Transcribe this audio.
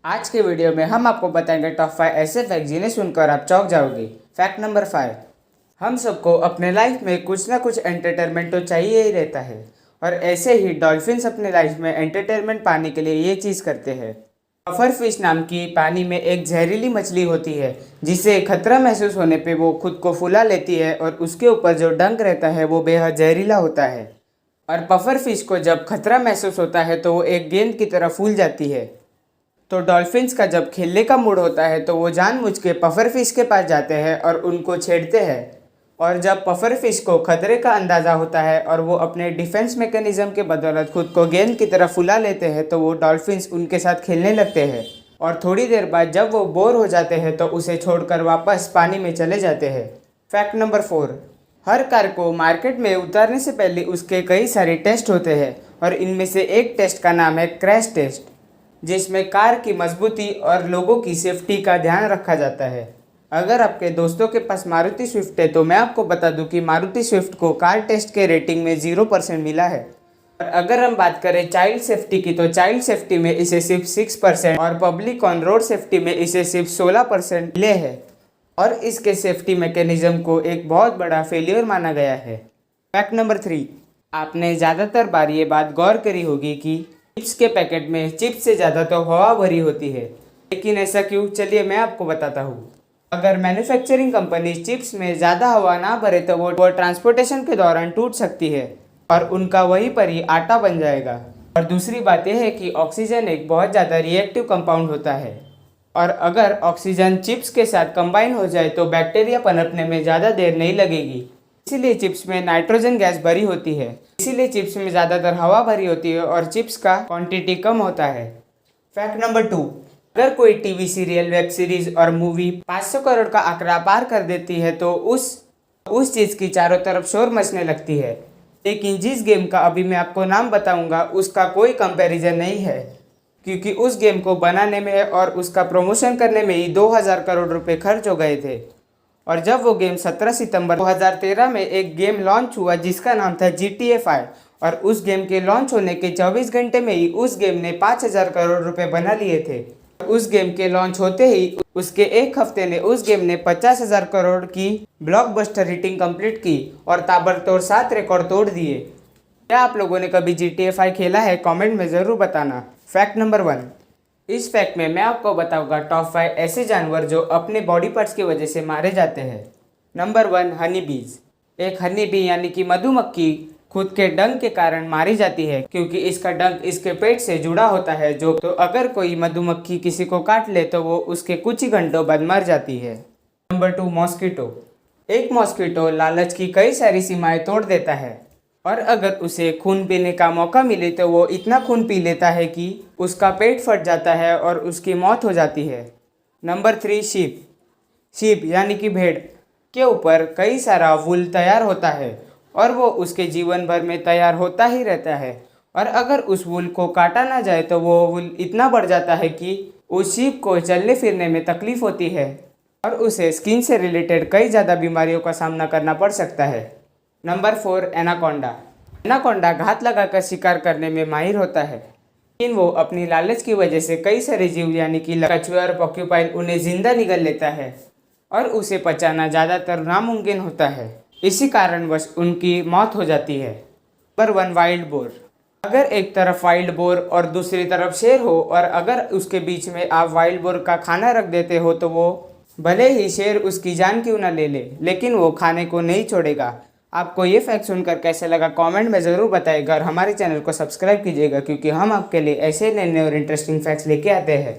आज के वीडियो में हम आपको बताएंगे टॉप 5 ऐसे फैक्ट जिन्हें सुनकर आप चौंक जाओगे। फैक्ट नंबर 5, हम सबको अपने लाइफ में कुछ ना कुछ एंटरटेनमेंट तो चाहिए ही रहता है और ऐसे ही डॉल्फिन्स अपने लाइफ में एंटरटेनमेंट पाने के लिए ये चीज़ करते हैं। पफर फिश नाम की पानी में एक जहरीली मछली होती है जिसे खतरा महसूस होने पे वो खुद को फुला लेती है और उसके ऊपर जो डंक रहता है वो बेहद जहरीला होता है। और पफर फिश को जब खतरा महसूस होता है तो वो एक गेंद की तरह फूल जाती है। तो डॉल्फिन्स का जब खेलने का मूड होता है तो वो जानबूझ के पफर फिश के पास जाते हैं और उनको छेड़ते हैं। और जब पफर फिश को खतरे का अंदाज़ा होता है और वो अपने डिफेंस मैकेनिज्म के बदौलत खुद को गेंद की तरह फुला लेते हैं तो वो डॉल्फिन्स उनके साथ खेलने लगते हैं। और थोड़ी देर बाद जब वो बोर हो जाते हैं तो उसे छोड़कर वापस पानी में चले जाते हैं। फैक्ट नंबर 4, हर कार को मार्केट में उतारने से पहले उसके कई सारे टेस्ट होते हैं और इनमें से एक टेस्ट का नाम है क्रैश टेस्ट, जिसमें कार की मजबूती और लोगों की सेफ्टी का ध्यान रखा जाता है। अगर आपके दोस्तों के पास मारुति स्विफ्ट है तो मैं आपको बता दूं कि मारुति स्विफ्ट को कार टेस्ट के रेटिंग में 0% मिला है। और अगर हम बात करें चाइल्ड सेफ्टी की तो चाइल्ड सेफ्टी में इसे सिर्फ 6% और पब्लिक ऑन रोड सेफ्टी में इसे सिर्फ 16% मिले हैं। और इसके सेफ्टी मैकेनिज्म को एक बहुत बड़ा फेलियर माना गया है। फैक्ट नंबर 3, आपने ज़्यादातर बार ये बात गौर करी होगी कि चिप्स के पैकेट में चिप्स से ज़्यादा तो हवा भरी होती है, लेकिन ऐसा क्यों, चलिए मैं आपको बताता हूँ। अगर मैन्युफैक्चरिंग कंपनी चिप्स में ज़्यादा हवा ना भरे तो वो ट्रांसपोर्टेशन के दौरान टूट सकती है और उनका वहीं पर ही आटा बन जाएगा। और दूसरी बात यह है कि ऑक्सीजन एक बहुत ज़्यादा रिएक्टिव कंपाउंड होता है और अगर ऑक्सीजन चिप्स के साथ कंबाइन हो जाए तो बैक्टीरिया पनपने में ज़्यादा देर नहीं लगेगी। इसीलिए चिप्स में नाइट्रोजन गैस भरी होती है, इसीलिए चिप्स में ज़्यादातर हवा भरी होती है और चिप्स का क्वांटिटी कम होता है। फैक्ट नंबर 2, अगर कोई टीवी सीरियल, वेब सीरीज और मूवी 500 करोड़ का आंकड़ा पार कर देती है तो उस चीज़ की चारों तरफ शोर मचने लगती है। लेकिन जिस गेम का अभी मैं आपको नाम बताऊंगा उसका कोई कंपैरिजन नहीं है, क्योंकि उस गेम को बनाने में और उसका प्रमोशन करने में ही 2000 करोड़ रुपए खर्च हो गए थे। और जब वो गेम 17 सितंबर 2013 में एक गेम लॉन्च हुआ जिसका नाम था GTA 5 और उस गेम के लॉन्च होने के 24 घंटे में ही उस गेम ने 5000 करोड़ रुपए बना लिए थे। उस गेम के लॉन्च होते ही उसके एक हफ्ते ने उस गेम ने 50,000 करोड़ की ब्लॉकबस्टर हिटिंग कंप्लीट की और ताबड़तोड़ 7 रिकॉर्ड तोड़ दिए। क्या आप लोगों ने कभी GTA 5 खेला है? कमेंट में ज़रूर बताना। फैक्ट नंबर 1, इस फैक्ट में मैं आपको बताऊंगा टॉप 5 ऐसे जानवर जो अपने बॉडी पार्ट्स की वजह से मारे जाते हैं। नंबर 1, हनी बीज। एक हनी बी यानी कि मधुमक्खी खुद के डंक के कारण मारी जाती है क्योंकि इसका डंक इसके पेट से जुड़ा होता है, जो तो अगर कोई मधुमक्खी किसी को काट ले तो वो उसके कुछ ही घंटों बाद मर जाती है। Number 2, mosquito. एक मॉस्किटो लालच की कई सारी सीमाएं तोड़ देता है और अगर उसे खून पीने का मौका मिले तो वो इतना खून पी लेता है कि उसका पेट फट जाता है और उसकी मौत हो जाती है। Number 3, sheep. शीप यानी कि भेड़ के ऊपर कई सारा वूल तैयार होता है और वो उसके जीवन भर में तैयार होता ही रहता है। और अगर उस वूल को काटा ना जाए तो वो वूल इतना बढ़ जाता है कि उस शीप को चलने फिरने में तकलीफ होती है और उसे स्किन से रिलेटेड कई ज़्यादा बीमारियों का सामना करना पड़ सकता है। Number 4, anaconda. एनाकोंडा घात लगाकर शिकार करने में माहिर होता है, लेकिन वो अपनी लालच की वजह से कई सारे जीव यानी कि कछुए और पॉक्यूपाइन उन्हें जिंदा निगल लेता है और उसे पचाना ज़्यादातर नामुमकिन होता है। इसी कारणवश उनकी मौत हो जाती है। Number 1, wild boar. अगर एक तरफ वाइल्ड बोर और दूसरी तरफ शेर हो और अगर उसके बीच में आप वाइल्ड बोर का खाना रख देते हो तो वो भले ही शेर उसकी जान क्यों ना ले ले, लेकिन वो खाने को नहीं छोड़ेगा। आपको ये फैक्ट सुनकर कैसे लगा कमेंट में ज़रूर बताइएगा और हमारे चैनल को सब्सक्राइब कीजिएगा, क्योंकि हम आपके लिए ऐसे नए नए और इंटरेस्टिंग फैक्ट्स लेके आते हैं।